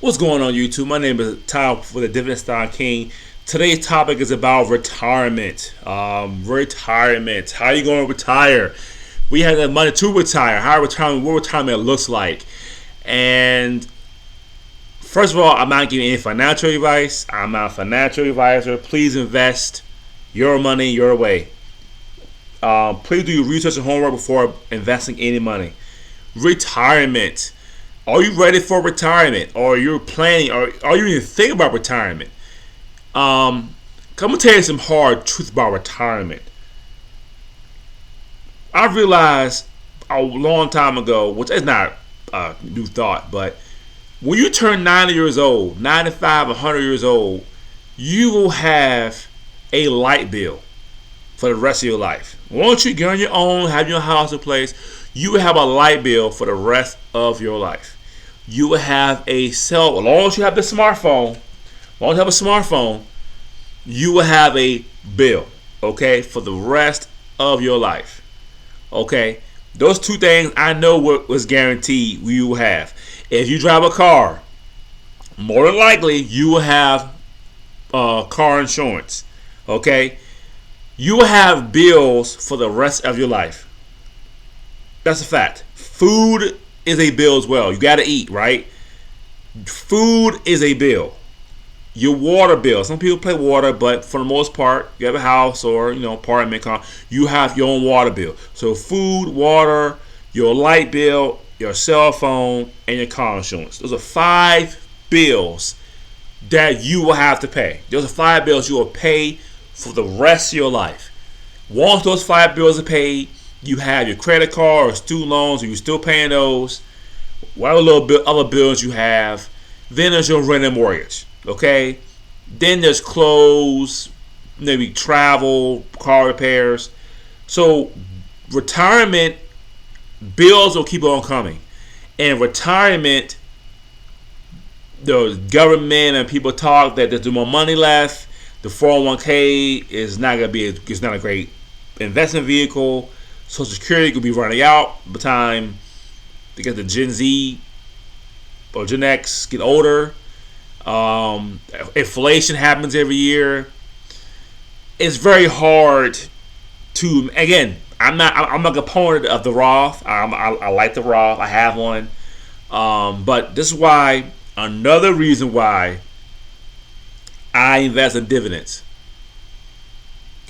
What's going on, YouTube? My name is Tom for the Dividend Stock King. Today's topic is about retirement. Retirement. How are you going to retire? We have the money to retire. What retirement looks like. And first of all, I'm not giving any financial advice. I'm not a financial advisor. Please invest your money your way. Please do your research and homework before investing any money. Retirement. Are you ready for retirement? Or you're planning, or are you even thinking about retirement? I'm gonna tell you some hard truth about retirement. I realized a long time ago, which is not a new thought, but when you turn 90 years old, 95, 100 years old, you will have a light bill for the rest of your life. Once you get on your own, have your house in place, you will have a light bill for the rest of your life. You will have as long as you have the smartphone, as long as you have a smartphone, you will have a bill, okay, for the rest of your life. Okay? Those two things I know what was guaranteed you will have. If you drive a car, more than likely you will have car insurance. Okay? You will have bills for the rest of your life. That's a fact. Food is a bill as well. You got to eat, right? Food is a bill. Your water bill. Some people pay water, but for the most part, you have a house or apartment, you have your own water bill. So food, water, your light bill, your cell phone, and your car insurance. Those are 5 bills that you will have to pay. Those are 5 bills you will pay for the rest of your life. Once those 5 bills are paid, you have your credit card or student loans, and you're still paying those. Whatever little other bills you have. Then there's your rent and mortgage. Okay? Then there's clothes, maybe travel, car repairs. So retirement bills will keep on coming. And retirement, the government and people talk that there's more money left. The 401k is not gonna be it's not a great investment vehicle. Social Security could be running out by the time they get the Gen Z or Gen X get older. Inflation happens every year. It's very hard to. Again, I'm a component of the Roth. I like the Roth. I have one. But this is why another reason why I invest in dividends.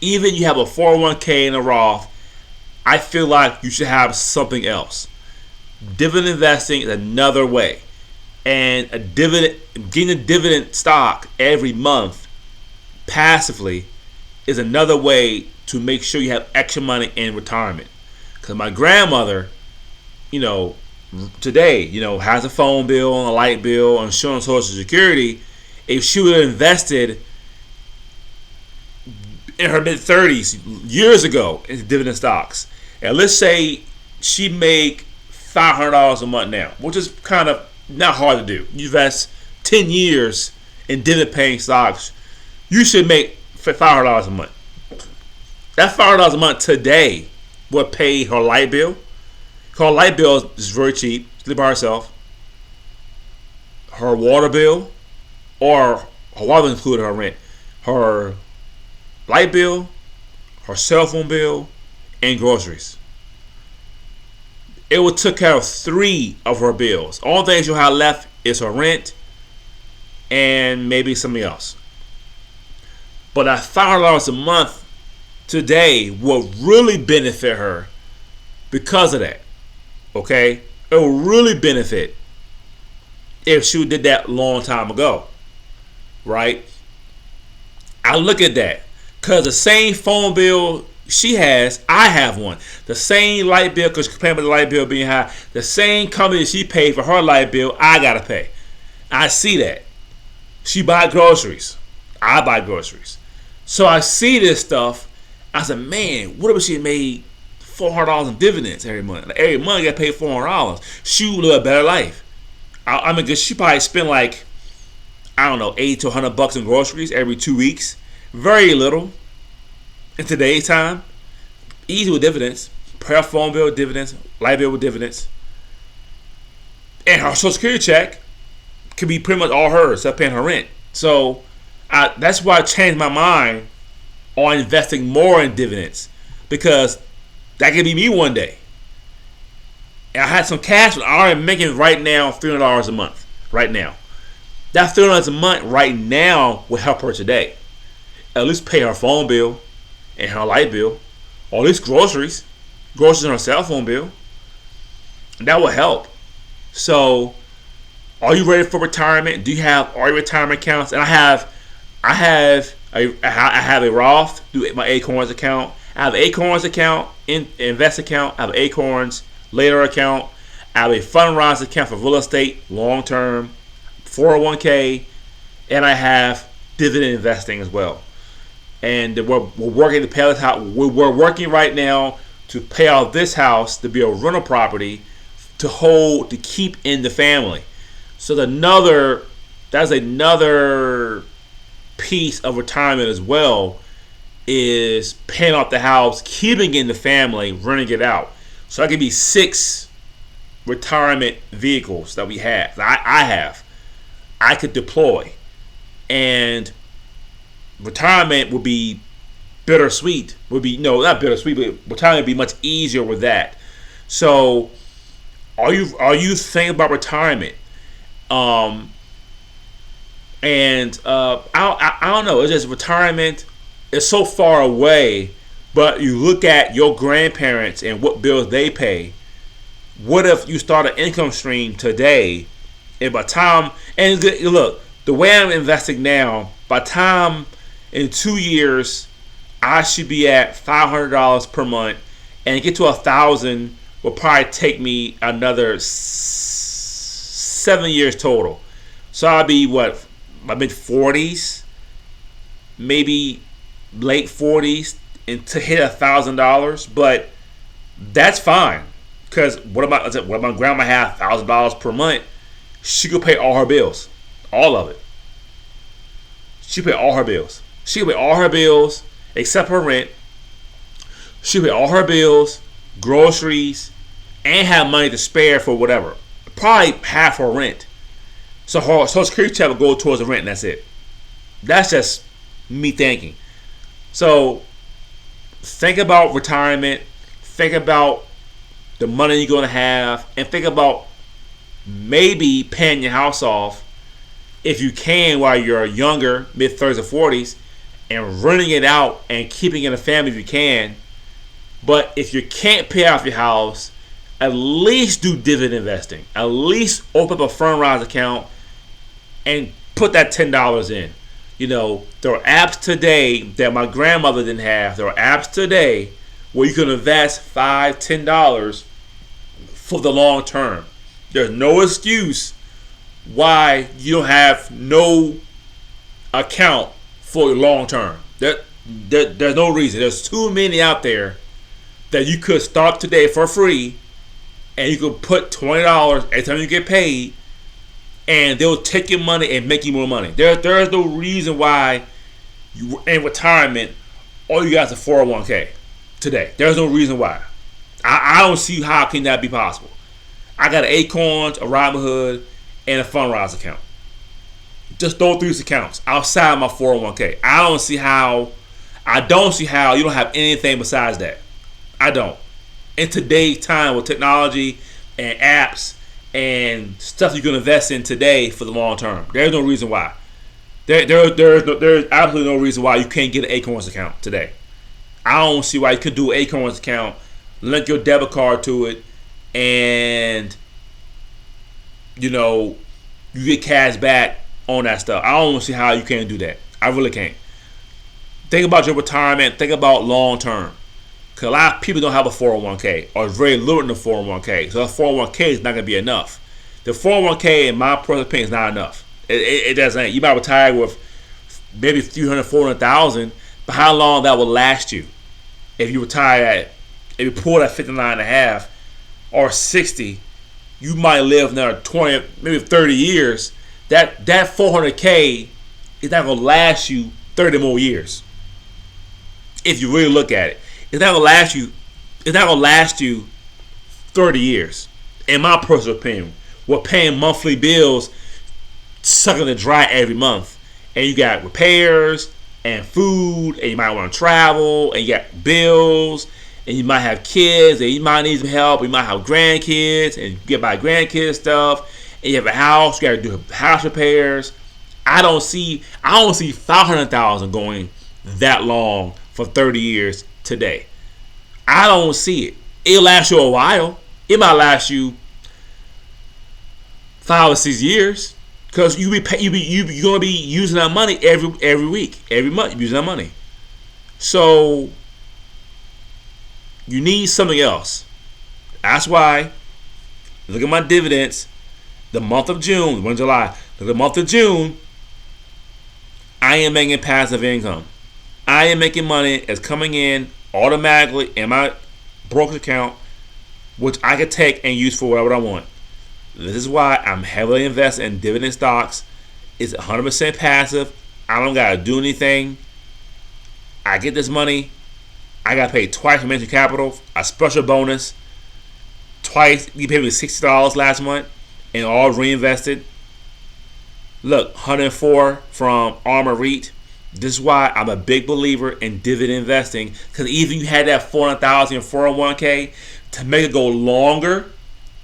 Even you have a 401k and a Roth, I feel like you should have something else. Dividend investing is another way. And getting a dividend stock every month passively is another way to make sure you have extra money in retirement. Because my grandmother, today, has a phone bill, a light bill, insurance, Social Security. If she would have invested in her mid-30s years ago in dividend stocks, and let's say she make $500 a month now, which is kind of not hard to do. You invest 10 years in dividend-paying stocks, you should make $500 a month. That $500 a month today would pay her light bill. Her light bill is very cheap. She lives by herself. Her water bill, or her water included her rent, her light bill, her cell phone bill, and groceries. It would took care of 3 of her bills. All things you'll have left is her rent and maybe something else. But that $500 a month today will really benefit her because of that. Okay? It will really benefit if she did that a long time ago. Right? I look at that. Because the same phone bill she has, I have one. The same light bill, because compared with the light bill being high, the same company she paid for her light bill, I gotta pay. I see that. She buy groceries. I buy groceries. So I see this stuff. I said, man, what if she made $400 in dividends every month? Like, every month I got paid $400. She would live a better life. I mean, cause she probably spend like, I don't know, $80 to $100 in groceries every 2 weeks. Very little. In today's time, easy with dividends. Per phone bill with dividends, light bill with dividends. And her Social Security check could be pretty much all hers, except paying her rent. So that's why I changed my mind on investing more in dividends, because that could be me one day. And I had some cash, but I am making right now $300 a month. Right now, that $300 a month right now will help her today. At least pay her phone bill and her light bill, or at least groceries and her cell phone bill. And that will help. So, are you ready for retirement? Do you have all your retirement accounts? And I have a Roth through my Acorns account. I have an Acorns account, invest account. I have an Acorns later account. I have a Fundrise account for real estate, long term, 401k, and I have dividend investing as well. And we're working to pay this house. We're working right now to pay off this house to be a rental property to keep in the family. So that's another piece of retirement as well, is paying off the house, keeping it in the family, renting it out. So that could be 6 retirement vehicles that we have. I could deploy, and retirement would be bittersweet. Not bittersweet, but retirement would be much easier with that. So, are you thinking about retirement? I don't know. It's just retirement is so far away. But you look at your grandparents and what bills they pay. What if you start an income stream today, and by time, and look, the way I'm investing now, by time in 2 years, I should be at $500 per month, and get to 1,000 will probably take me another 7 years total. So I'll be my mid 40s, maybe late 40s, and to hit $1,000, but that's fine. Because what about my grandma had $1,000 per month? She could pay all her bills, all of it. She pay all her bills. She pay all her bills except her rent. She pay all her bills, groceries, and have money to spare for whatever. Probably half her rent. So her Social Security check will go towards the rent, and that's it. That's just me thinking. So think about retirement. Think about the money you're going to have, and think about maybe paying your house off if you can while you're younger, mid-30s or 40s, and renting it out and keeping it in a family if you can. But if you can't pay off your house, at least do dividend investing. At least open up a Fundrise account and put that $10 in. There are apps today that my grandmother didn't have. There are apps today where you can invest $5, $10 for the long term. There's no excuse why you don't have no account for the long term. There's no reason. There's too many out there that you could start today for free, and you could put $20 every time you get paid, and they'll take your money and make you more money. There is no reason why you in retirement all you got is a 401k today. There's no reason why. I don't see how can that be possible. I got an Acorns, a Robinhood, and a Fundrise account. Just those 3 accounts outside my 401k. I don't see how you don't have anything besides that. I don't. In today's time with technology and apps and stuff you can invest in today for the long term, there's no reason why. There's absolutely no reason why you can't get an Acorns account today. I don't see why you could do an Acorns account, link your debit card to it, and you get cash back on that stuff. I don't see how you can't do that. I really can't. Think about your retirement. Think about long term. Because a lot of people don't have a 401k, or very little in the 401k. So a 401k is not going to be enough. The 401k, in my personal opinion, is not enough. It doesn't. You might retire with maybe 300, 400,000, but how long that will last you? If you retire if you pull that 59.5 or 60, you might live another 20, maybe 30 years. That 400k is not going to last you 30 more years. If you really look at it, it's not going to last you 30 years. In my personal opinion, we're paying monthly bills sucking it dry every month. And you got repairs and food, and you might want to travel, and you got bills, and you might have kids, and you might need some help. You might have grandkids, and you get by grandkids stuff, and you have a house. You got to do house repairs. I don't see 500,000 going that long for 30 years today. I don't see it. It'll last you a while. It might last you 5 or 6 years, because you're gonna be using that money every week, every month. You're using that money, so you need something else. That's why, look at my dividends. The month of June, we're in July. Look at the month of June. I am making passive income. I am making money that's coming in automatically in my brokerage account, which I could take and use for whatever I want. This is why I'm heavily invested in dividend stocks. It's 100% passive. I don't gotta do anything. I get this money. I got paid twice for venture capital, a special bonus. Twice, you paid me $60 last month, and all reinvested. Look, 104 from Armor REIT. This is why I'm a big believer in dividend investing, because even you had that 400,000 in 401k, to make it go longer,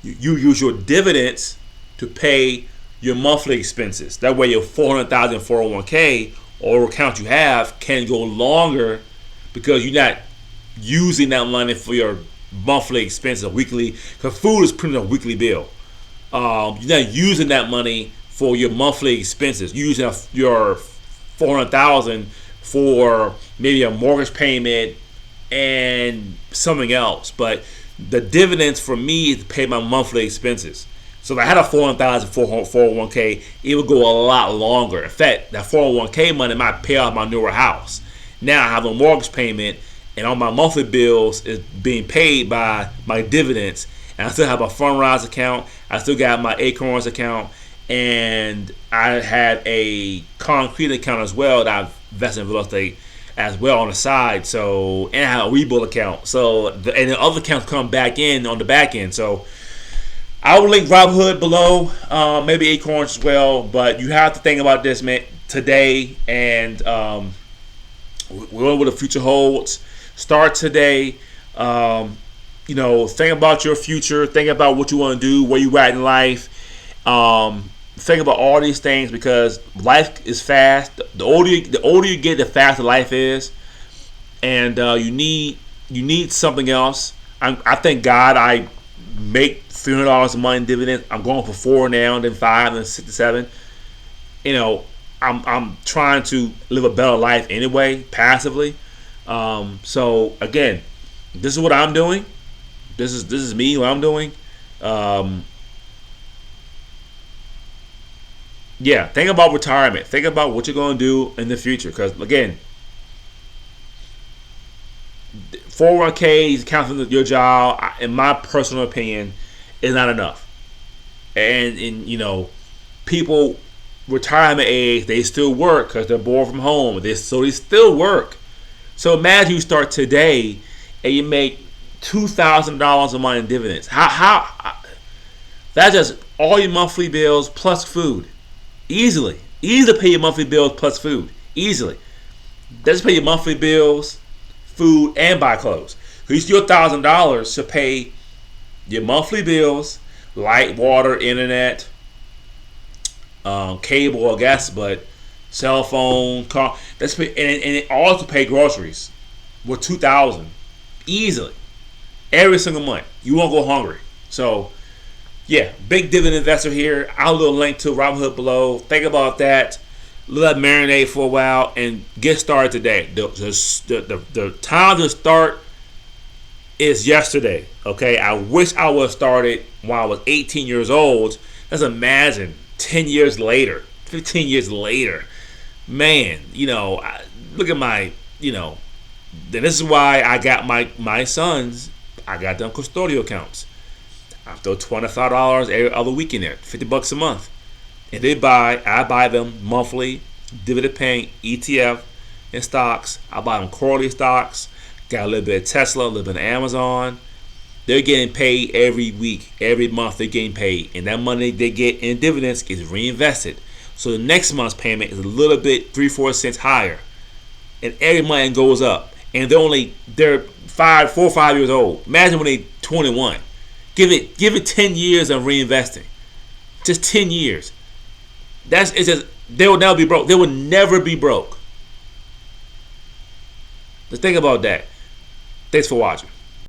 you use your dividends to pay your monthly expenses. That way your 400,000 401k or account you have can go longer, because you're not using that money for your monthly expenses, weekly, because food is pretty much a weekly bill. You're not using that money for your monthly expenses. You're using your 400,000 for maybe a mortgage payment and something else. But the dividends for me is to pay my monthly expenses. So if I had a 400,000 401k, it would go a lot longer. In fact, that 401k money might pay off my newer house. Now I have a mortgage payment, and all my monthly bills is being paid by my dividends. And I still have a Fundrise account. I still got my Acorns account, and I have a Concrete account as well that I've invested in real estate as well on the side. So, and I have a Webull account. So, and the other accounts come back in on the back end. So, I will link Robinhood below, maybe Acorns as well. But you have to think about this, man, today, and we're going what the future holds. Start today. Think about your future. Think about what you want to do, where you at in life. Think about all these things, because life is fast. The older you get, the faster life is, and you need something else. I thank God I make $300 a month in dividends. I'm going for 4 now, then 5, then 6 to 7. I'm trying to live a better life anyway, passively. So again, this is what I'm doing. This is me, what I'm doing. Yeah, think about retirement. Think about what you're going to do in the future. Because, again, 401ks, counting your job, in my personal opinion, is not enough. And people, retirement age, they still work because they're bored from home. So they still work. So imagine you start today and you make $2,000 a month in dividends. How that's just all your monthly bills plus food. Easily pay your monthly bills plus food. Easily. That's pay your monthly bills, food, and buy clothes. So you use your $1,000 to pay your monthly bills, light, water, internet, cable, or gas, but cell phone, car. That's pay, and it also pay groceries with $2,000 easily every single month. You won't go hungry. So, yeah, big dividend investor here. I'll leave a link to Robinhood below. Think about that. Let that marinate for a while and get started today. The time to start is yesterday. Okay, I wish I would have started when I was 18 years old. Let's imagine 10 years later, 15 years later. Man, look at my, then this is why I got my sons. I got them custodial accounts. I throw $25 every other week in there, $50 a month. And I buy them monthly, dividend-paying ETF and stocks. I buy them quarterly stocks. Got a little bit of Tesla, a little bit of Amazon. They're getting paid every week, every month. They're getting paid, and that money they get in dividends is reinvested. So the next month's payment is a little bit 3-4 cents higher, and every month it goes up. And they're 4 or 5 years old. Imagine when they're 21. Give it 10 years of reinvesting. Just 10 years. It's just they will never be broke. They will never be broke. Just think about that. Thanks for watching.